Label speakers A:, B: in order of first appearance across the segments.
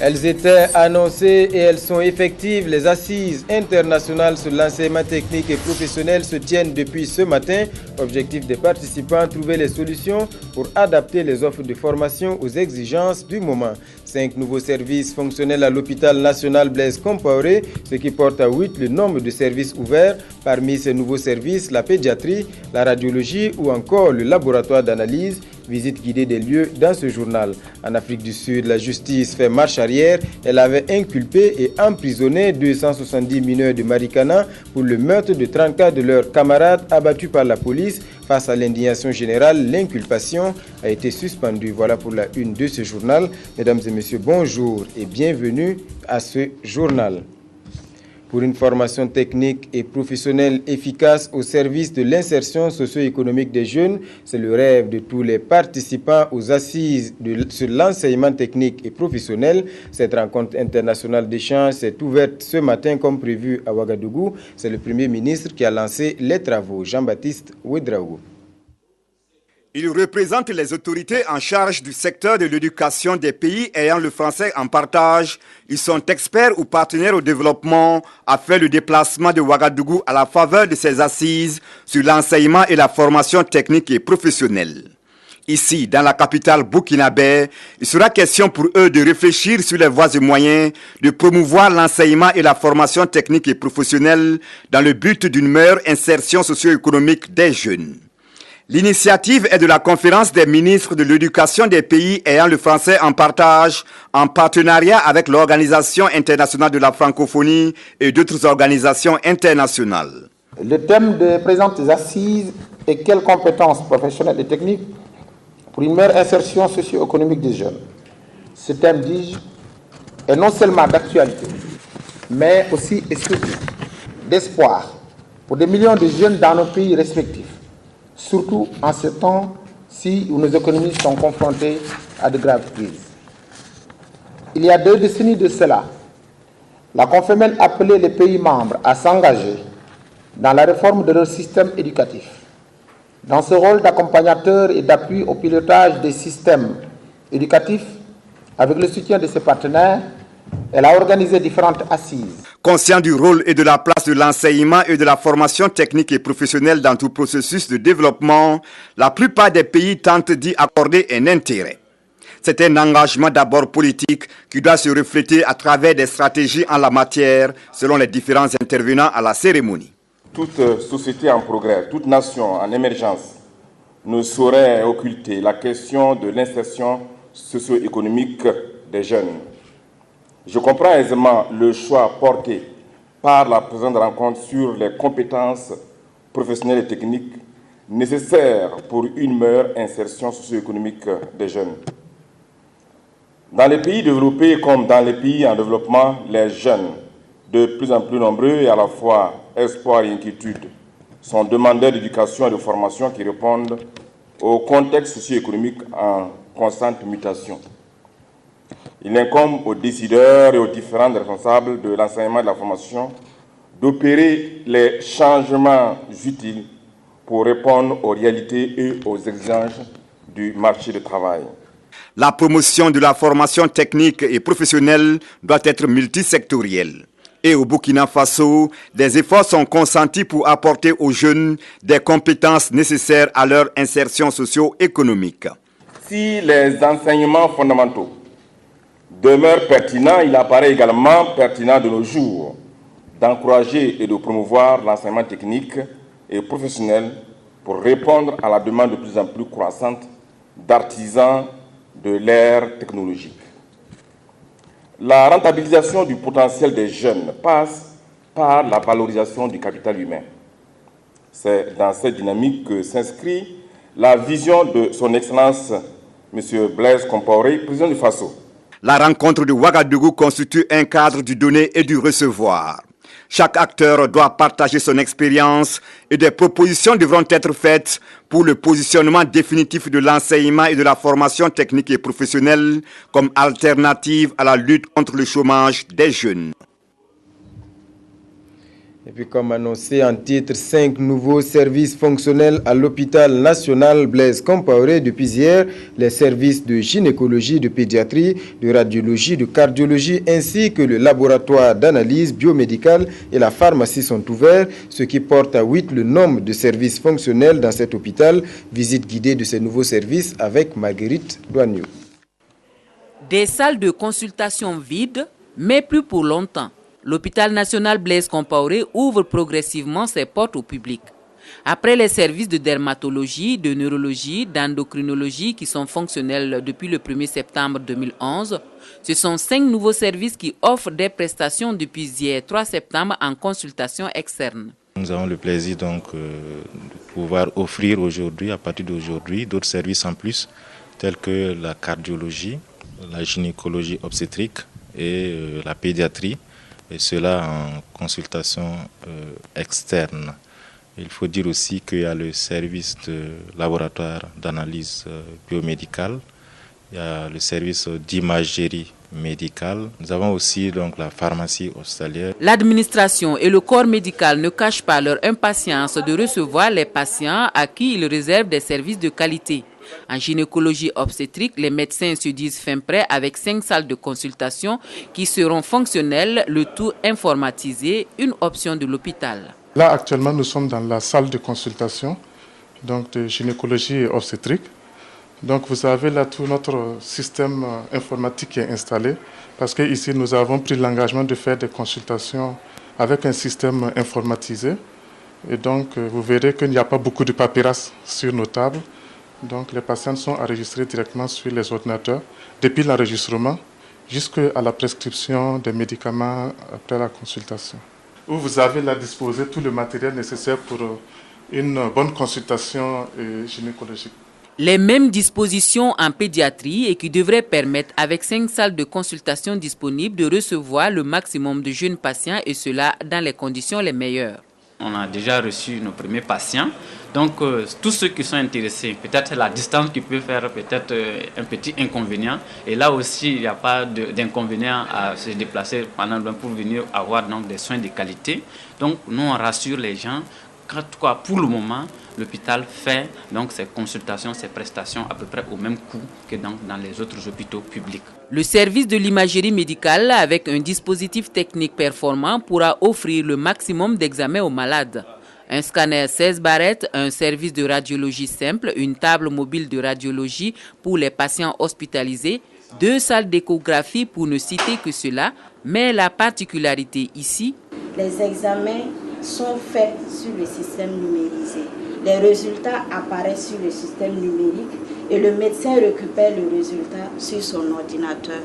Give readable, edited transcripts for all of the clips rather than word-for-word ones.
A: Elles étaient annoncées et elles sont effectives. Les assises internationales sur l'enseignement technique et professionnel se tiennent depuis ce matin. Objectif des participants, trouver les solutions pour adapter les offres de formation aux exigences du moment. 5 nouveaux services fonctionnels à l'hôpital national Blaise Compaoré, ce qui porte à 8 le nombre de services ouverts. Parmi ces nouveaux services, la pédiatrie, la radiologie ou encore le laboratoire d'analyse. Visite guidée des lieux dans ce journal. En Afrique du Sud, la justice fait marche arrière. Elle avait inculpé et emprisonné 270 mineurs de Marikana pour le meurtre de 34 de leurs camarades abattus par la police. Face à l'indignation générale, l'inculpation a été suspendue. Voilà pour la une de ce journal. Mesdames et messieurs, bonjour et bienvenue à ce journal. Pour une formation technique et professionnelle efficace au service de l'insertion socio-économique des jeunes, c'est le rêve de tous les participants aux assises sur l'enseignement technique et professionnel. Cette rencontre internationale d'échange s'est ouverte ce matin comme prévu à Ouagadougou. C'est le Premier ministre qui a lancé les travaux. Jean-Baptiste Ouedraogo.
B: Il représente les autorités en charge du secteur de l'éducation des pays ayant le français en partage. Ils sont experts ou partenaires au développement, a fait le déplacement de Ouagadougou à la faveur de ces assises sur l'enseignement et la formation technique et professionnelle. Ici, dans la capitale burkinabé, il sera question pour eux de réfléchir sur les voies et moyens de promouvoir l'enseignement et la formation technique et professionnelle dans le but d'une meilleure insertion socio-économique des jeunes. L'initiative est de la conférence des ministres de l'éducation des pays ayant le français en partage, en partenariat avec l'Organisation internationale de la francophonie et d'autres organisations internationales.
C: Le thème des présentes assises est quelles compétences professionnelles et techniques pour une meilleure insertion socio-économique des jeunes. Ce thème, dis-je, est non seulement d'actualité, mais aussi et surtout d'espoir pour des millions de jeunes dans nos pays respectifs. Surtout en ce temps-ci où nos économies sont confrontées à de graves crises. Il y a 2 décennies de cela, la Confémel appelait les pays membres à s'engager dans la réforme de leur système éducatif. Dans ce rôle d'accompagnateur et d'appui au pilotage des systèmes éducatifs, avec le soutien de ses partenaires, elle a organisé différentes assises.
B: Conscient du rôle et de la place de l'enseignement et de la formation technique et professionnelle dans tout processus de développement, la plupart des pays tentent d'y accorder un intérêt. C'est un engagement d'abord politique qui doit se refléter à travers des stratégies en la matière, selon les différents intervenants à la cérémonie.
D: Toute société en progrès, toute nation en émergence ne saurait occulter la question de l'insertion socio-économique des jeunes. Je comprends aisément le choix porté par la présente rencontre sur les compétences professionnelles et techniques nécessaires pour une meilleure insertion socio-économique des jeunes. Dans les pays développés comme dans les pays en développement, les jeunes, de plus en plus nombreux et à la fois espoir et inquiétude, sont demandeurs d'éducation et de formation qui répondent au contexte socio-économique en constante mutation. Il incombe aux décideurs et aux différents responsables de l'enseignement et de la formation d'opérer les changements utiles pour répondre aux réalités et aux exigences du marché du travail.
B: La promotion de la formation technique et professionnelle doit être multisectorielle. Et au Burkina Faso, des efforts sont consentis pour apporter aux jeunes des compétences nécessaires à leur insertion socio-économique.
D: Si les enseignements fondamentaux demeure pertinent, il apparaît également pertinent de nos jours d'encourager et de promouvoir l'enseignement technique et professionnel pour répondre à la demande de plus en plus croissante d'artisans de l'ère technologique. La rentabilisation du potentiel des jeunes passe par la valorisation du capital humain. C'est dans cette dynamique que s'inscrit la vision de son Excellence M. Blaise Compaoré, président du Faso.
B: La rencontre de Ouagadougou constitue un cadre du donner et du recevoir. Chaque acteur doit partager son expérience et des propositions devront être faites pour le positionnement définitif de l'enseignement et de la formation technique et professionnelle comme alternative à la lutte contre le chômage des jeunes.
A: Et puis comme annoncé en titre, 5 nouveaux services fonctionnels à l'hôpital national Blaise Compaoré depuis hier. Les services de gynécologie, de pédiatrie, de radiologie, de cardiologie ainsi que le laboratoire d'analyse biomédicale et la pharmacie sont ouverts, ce qui porte à 8 le nombre de services fonctionnels dans cet hôpital. Visite guidée de ces nouveaux services avec Marguerite Douagneau.
E: Des salles de consultation vides, mais plus pour longtemps. L'hôpital national Blaise Compaoré ouvre progressivement ses portes au public. Après les services de dermatologie, de neurologie, d'endocrinologie qui sont fonctionnels depuis le 1er septembre 2011, ce sont 5 nouveaux services qui offrent des prestations depuis hier 3 septembre en consultation externe.
F: Nous avons le plaisir donc de pouvoir offrir aujourd'hui, à partir d'aujourd'hui, d'autres services en plus, tels que la cardiologie, la gynécologie obstétrique et la pédiatrie. Et cela en consultation externe. Il faut dire aussi qu'il y a le service de laboratoire d'analyse biomédicale, il y a le service d'imagerie médicale. Nous avons aussi donc la pharmacie hospitalière.
E: L'administration et le corps médical ne cachent pas leur impatience de recevoir les patients à qui ils réservent des services de qualité. En gynécologie obstétrique, les médecins se disent fin prêt avec 5 salles de consultation qui seront fonctionnelles, le tout informatisé, une option de l'hôpital.
G: Là, actuellement, nous sommes dans la salle de consultation donc de gynécologie obstétrique. Donc, vous avez là tout notre système informatique qui est installé parce qu'ici, nous avons pris l'engagement de faire des consultations avec un système informatisé. Et donc, vous verrez qu'il n'y a pas beaucoup de paperasse sur nos tables. Donc les patients sont enregistrés directement sur les ordinateurs depuis l'enregistrement jusqu'à la prescription des médicaments après la consultation. Où vous avez là disposé tout le matériel nécessaire pour une bonne consultation gynécologique.
E: Les mêmes dispositions en pédiatrie et qui devraient permettre, avec 5 salles de consultation disponibles, de recevoir le maximum de jeunes patients et cela dans les conditions les meilleures.
H: On a déjà reçu nos premiers patients. Donc, tous ceux qui sont intéressés, peut-être la distance qui peut faire peut-être un petit inconvénient. Et là aussi, il n'y a pas d'inconvénient à se déplacer pendant pour venir avoir donc, des soins de qualité. Donc, nous, on rassure les gens. En tout cas, pour le moment, l'hôpital fait donc ces consultations, ces prestations à peu près au même coût que dans les autres hôpitaux publics.
E: Le service de l'imagerie médicale, avec un dispositif technique performant, pourra offrir le maximum d'examens aux malades. Un scanner 16 barrettes, un service de radiologie simple, une table mobile de radiologie pour les patients hospitalisés, 2 salles d'échographie pour ne citer que cela. Mais la particularité ici,
I: les examens sont faits sur le système numérisé. Les résultats apparaissent sur le système numérique et le médecin récupère le résultat sur son ordinateur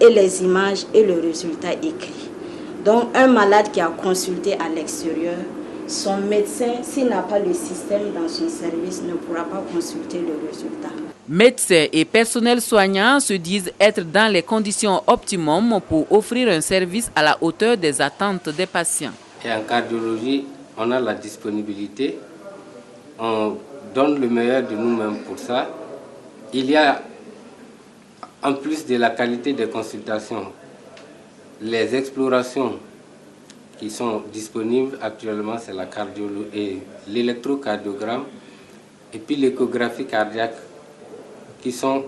I: et les images et le résultat écrit. Donc un malade qui a consulté à l'extérieur, son médecin, s'il n'a pas le système dans son service, ne pourra pas consulter le résultat.
E: Médecins et personnel soignant se disent être dans les conditions optimum pour offrir un service à la hauteur des attentes des patients.
J: Et en cardiologie, on a la disponibilité, on donne le meilleur de nous-mêmes pour ça. Il y a, en plus de la qualité des consultations, les explorations qui sont disponibles actuellement, c'est la cardiologie et l'électrocardiogramme et puis l'échographie cardiaque qui sont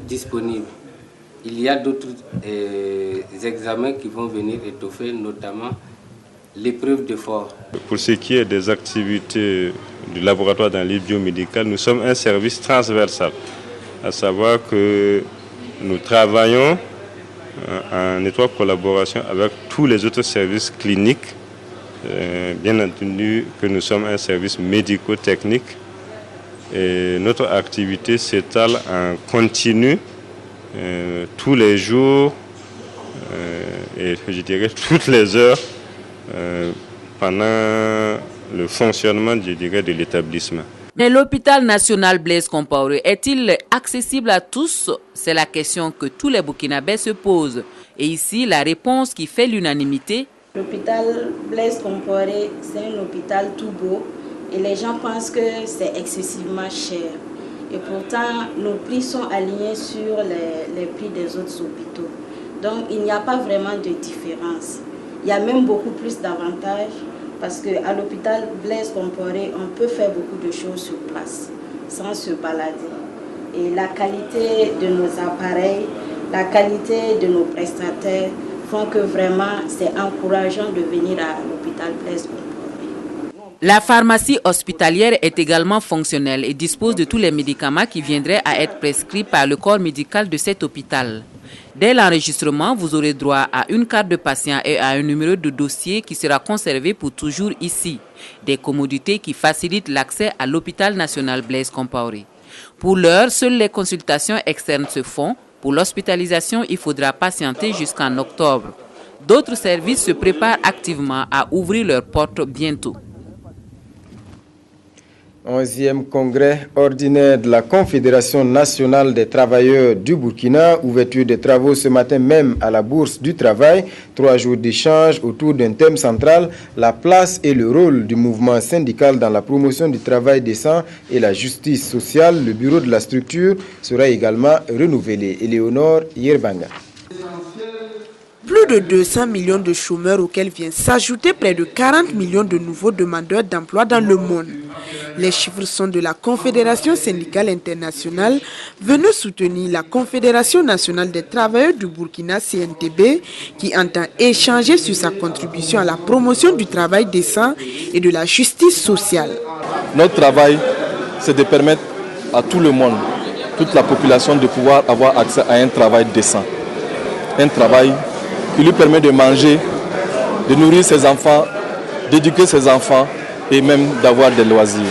J: disponibles. Il y a d'autres examens qui vont venir étoffer, notamment l'épreuve d'effort.
K: Pour ce qui est des activités du laboratoire d'analyse biomédicale, nous sommes un service transversal, à savoir que nous travaillons en étroite collaboration avec tous les autres services cliniques. Bien entendu que nous sommes un service médico-technique et notre activité s'étale en continu tous les jours et je dirais toutes les heures pendant le fonctionnement, je dirais, de l'établissement.
E: Mais l'hôpital national Blaise Compaoré est-il accessible à tous? C'est la question que tous les Burkinabés se posent. Et ici, la réponse qui fait l'unanimité.
I: L'hôpital Blaise Compaoré, c'est un hôpital tout beau et les gens pensent que c'est excessivement cher. Et pourtant, nos prix sont alignés sur les prix des autres hôpitaux. Donc, il n'y a pas vraiment de différence. Il y a même beaucoup plus d'avantages parce qu'à l'hôpital Blaise Compaoré, on peut faire beaucoup de choses sur place, sans se balader. Et la qualité de nos appareils, la qualité de nos prestataires font que vraiment c'est encourageant de venir à l'hôpital Blaise Compaoré.
E: La pharmacie hospitalière est également fonctionnelle et dispose de tous les médicaments qui viendraient à être prescrits par le corps médical de cet hôpital. Dès l'enregistrement, vous aurez droit à une carte de patient et à un numéro de dossier qui sera conservé pour toujours ici. Des commodités qui facilitent l'accès à l'hôpital national Blaise Compaoré. Pour l'heure, seules les consultations externes se font. Pour l'hospitalisation, il faudra patienter jusqu'en octobre. D'autres services se préparent activement à ouvrir leurs portes bientôt.
A: 11e congrès ordinaire de la Confédération nationale des travailleurs du Burkina, ouverture des travaux ce matin même à la Bourse du Travail. 3 jours d'échange autour d'un thème central, la place et le rôle du mouvement syndical dans la promotion du travail décent et la justice sociale. Le bureau de la structure sera également renouvelé. Éléonore Yerbanga.
L: Plus de 200 millions de chômeurs auxquels vient s'ajouter près de 40 millions de nouveaux demandeurs d'emploi dans le monde. Les chiffres sont de la Confédération syndicale internationale venue soutenir la Confédération nationale des travailleurs du Burkina CNTB qui entend échanger sur sa contribution à la promotion du travail décent et de la justice sociale.
M: Notre travail, c'est de permettre à tout le monde, toute la population de pouvoir avoir accès à un travail décent. Un travail qui lui permet de manger, de nourrir ses enfants, d'éduquer ses enfants et même d'avoir des loisirs.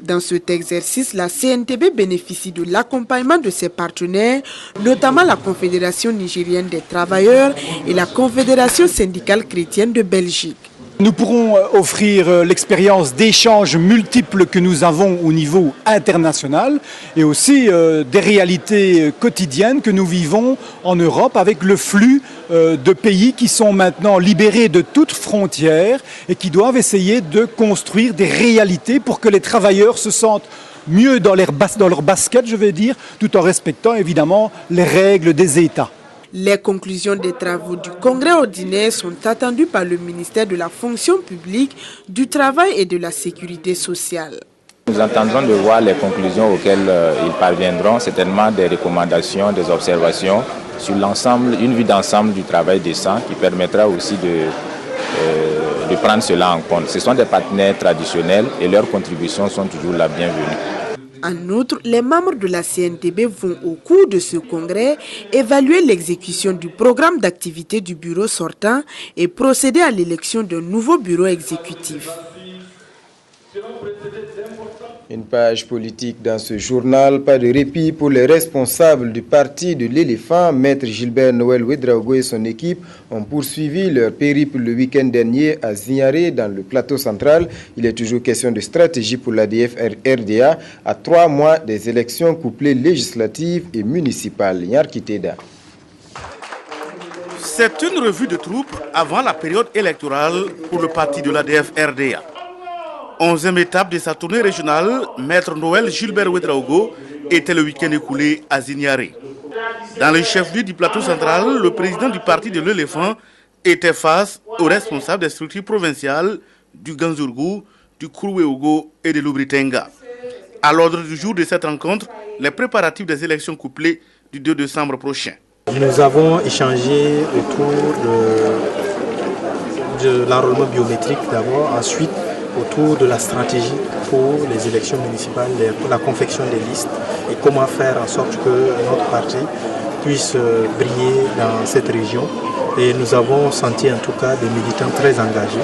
L: Dans cet exercice, la CNTB bénéficie de l'accompagnement de ses partenaires, notamment la Confédération nigérienne des travailleurs et la Confédération syndicale chrétienne de Belgique.
N: Nous pourrons offrir l'expérience d'échanges multiples que nous avons au niveau international et aussi des réalités quotidiennes que nous vivons en Europe avec le flux de pays qui sont maintenant libérés de toute frontière et qui doivent essayer de construire des réalités pour que les travailleurs se sentent mieux dans leur basket, je vais dire, tout en respectant évidemment les règles des États.
L: Les conclusions des travaux du congrès ordinaire sont attendues par le ministère de la fonction publique, du travail et de la sécurité sociale.
O: Nous attendons de voir les conclusions auxquelles ils parviendront, certainement des recommandations, des observations sur l'ensemble, une vue d'ensemble du travail décent qui permettra aussi de prendre cela en compte. Ce sont des partenaires traditionnels et leurs contributions sont toujours la bienvenue.
L: En outre, les membres de la CNTB vont au cours de ce congrès évaluer l'exécution du programme d'activité du bureau sortant et procéder à l'élection d'un nouveau bureau exécutif.
A: Une page politique dans ce journal, pas de répit pour les responsables du parti de l'éléphant. Maître Gilbert Noël Ouedraogo et son équipe ont poursuivi leur périple le week-end dernier à Zignaré dans le plateau central. Il est toujours question de stratégie pour l'ADF RDA à 3 mois des élections couplées législatives et municipales. Yarkiteda.
P: C'est une revue de troupes avant la période électorale pour le parti de l'ADF RDA. 11e étape de sa tournée régionale, Maître Noël Gilbert Ouedraogo était le week-end écoulé à Zignaré. Dans le chef-lieu du plateau central, le président du parti de l'éléphant était face aux responsables des structures provinciales du Ganzourgou, du Kourouéogo et de l'Oubritenga. À l'ordre du jour de cette rencontre, les préparatifs des élections couplées du 2 décembre prochain.
Q: Nous avons échangé autour de l'enrôlement biométrique d'abord, ensuite autour de la stratégie pour les élections municipales, pour la confection des listes et comment faire en sorte que notre parti puisse briller dans cette région. Et nous avons senti en tout cas des militants très engagés,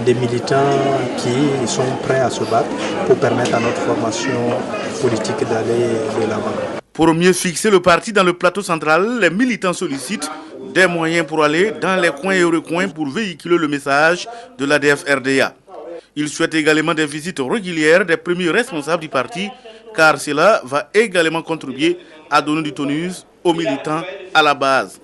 Q: des militants qui sont prêts à se battre pour permettre à notre formation politique d'aller de l'avant.
P: Pour mieux fixer le parti dans le plateau central, les militants sollicitent des moyens pour aller dans les coins et recoins pour véhiculer le message de l'ADF RDA. Ils souhaitent également des visites régulières des premiers responsables du parti, car cela va également contribuer à donner du tonus aux militants à la base.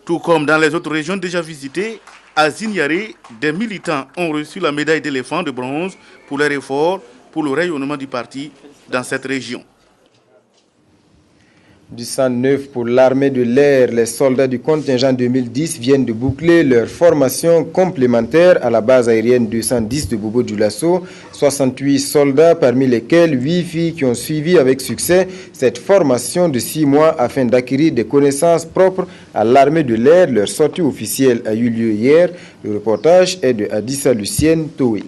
P: Tout comme dans les autres régions déjà visitées, à Zignaré, des militants ont reçu la médaille d'éléphant de bronze pour leur effort pour le rayonnement du parti dans cette région.
A: Du sang neuf pour l'armée de l'air, les soldats du contingent 2010 viennent de boucler leur formation complémentaire à la base aérienne 210 de Bobo-Dioulasso. 68 soldats, parmi lesquels 8 filles qui ont suivi avec succès cette formation de 6 mois afin d'acquérir des connaissances propres à l'armée de l'air. Leur sortie officielle a eu lieu hier. Le reportage est de Adissa Lucienne Toé.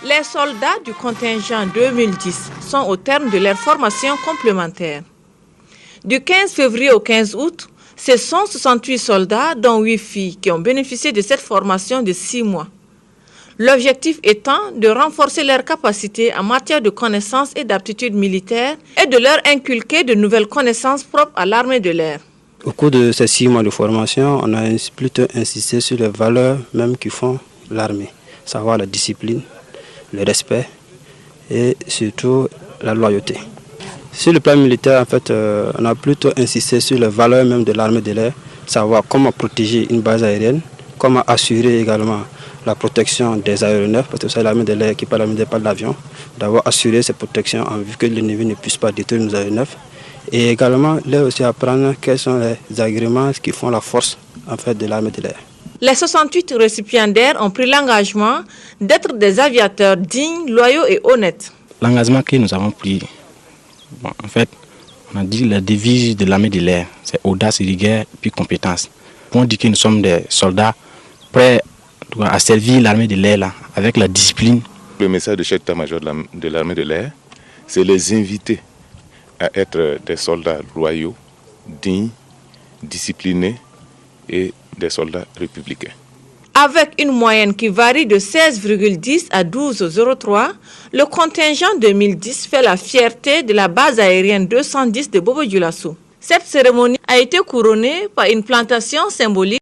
R: Les soldats du contingent 2010 sont au terme de leur formation complémentaire. Du 15 février au 15 août, ce sont 68 soldats, dont 8 filles, qui ont bénéficié de cette formation de 6 mois. L'objectif étant de renforcer leurs capacités en matière de connaissances et d'aptitudes militaires et de leur inculquer de nouvelles connaissances propres à l'armée de l'air.
S: Au cours de ces 6 mois de formation, on a plutôt insisté sur les valeurs même qui font l'armée, savoir la discipline, le respect et surtout la loyauté. Sur le plan militaire, en fait, on a plutôt insisté sur les valeurs même de l'armée de l'air, savoir comment protéger une base aérienne, comment assurer également la protection des aéronefs, parce que c'est l'armée de l'air qui parle de l'avion, d'avoir assuré cette protection en vue que l'ennemi ne puisse pas détruire nos aéronefs. Et également, là aussi apprendre quels sont les agréments qui font la force en fait, de l'armée de l'air.
R: Les 68 récipiendaires ont pris l'engagement d'être des aviateurs dignes, loyaux et honnêtes.
T: L'engagement que nous avons pris, en fait, on a dit la devise de l'armée de l'air, c'est audace, rigueur, puis compétence. On dit que nous sommes des soldats prêts à servir l'armée de l'air avec la discipline.
U: Le message de chef d'état-major de l'armée de l'air, c'est les inviter à être des soldats loyaux, dignes, disciplinés et des soldats républicains.
R: Avec une moyenne qui varie de 16,10 à 12,03, le contingent 2010 fait la fierté de la base aérienne 210 de Bobo-Dioulasso. Cette cérémonie a été couronnée par une plantation symbolique